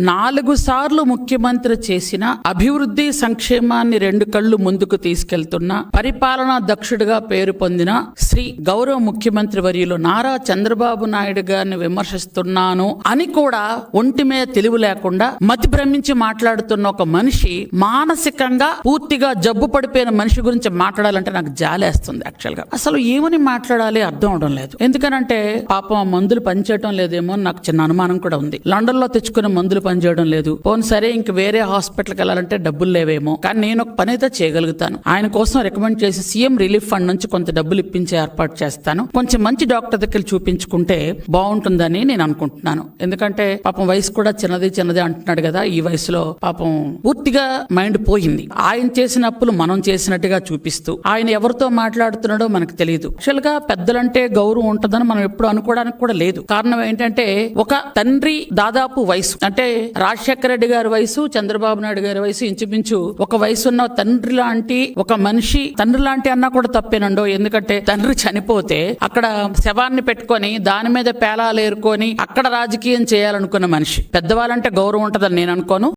4 సార్లు ముఖ్యమంత్రి చేసిన అభివృద్ధి సంక్షేమాన్ని 2 కళ్ళు ముందుకు తీసుకెళ్తున్న పరిపాలనా దక్షుడిగా పేరు పొందిన శ్రీ గౌరవ ముఖ్యమంత్రి వర్యులు నారా చంద్రబాబు నాయుడు గారిని విమర్శిస్తున్నాను అని కూడా ఒంటి మీద తెలివి లేకుండా మతి భ్రమించి మాట్లాడుతున్న ఒక మనిషి, మానసికంగా పూర్తిగా జబ్బు పడిపోయిన మనిషి గురించి మాట్లాడాలంటే నాకు జాలేస్తుంది. యాక్చువల్ గా అసలు ఏమని మాట్లాడాలి అర్థం అవడం లేదు. ఎందుకనంటే పాపం మందులు పనిచేయడం లేదేమో నాకు చిన్న అనుమానం కూడా ఉంది. లండన్ లో తెచ్చుకునే మందులు పనిచేయడం లేదు. పోనీ సరే ఇంక వేరే హాస్పిటల్కి వెళ్ళాలంటే డబ్బులు లేవేమో, కానీ నేను ఒక పని అయితే చేయగలుగుతాను. ఆయన కోసం రికమెండ్ చేసి సీఎం రిలీఫ్ ఫండ్ నుంచి కొంత డబ్బులు ఇప్పించే ఏర్పాటు చేస్తాను. కొంచెం మంచి డాక్టర్ దగ్గర చూపించుకుంటే బాగుంటుందని నేను అనుకుంటున్నాను. ఎందుకంటే పాపం వయసు కూడా చిన్నది అంటున్నాడు కదా, ఈ వయసులో పాపం పూర్తిగా మైండ్ పోయింది. ఆయన చేసిన అప్పులు మనం చేసినట్టుగా చూపిస్తూ ఆయన ఎవరితో మాట్లాడుతున్నాడో మనకు తెలియదు. యాక్చువల్ గా పెద్దలంటే గౌరవం ఉంటుందని మనం ఎప్పుడు అనుకోవడానికి కూడా లేదు. కారణం ఏంటంటే ఒక తండ్రి దాదాపు వయసు అంటే రాజశేఖర రెడ్డి గారి వయసు, చంద్రబాబు నాయుడు గారి వయసు ఇంచుమించు ఒక వయసు ఉన్న తండ్రి లాంటి ఒక మనిషి, తండ్రి లాంటి అన్నా కూడా తప్పేనండో. ఎందుకంటే తండ్రి చనిపోతే అక్కడ శవాన్ని పెట్టుకొని దాని మీద పేలాలు ఏరుకొని అక్కడ రాజకీయం చేయాలనుకున్న మనిషి. పెద్దవాళ్ళంటే గౌరవం ఉంటుందని నేను అనుకోను.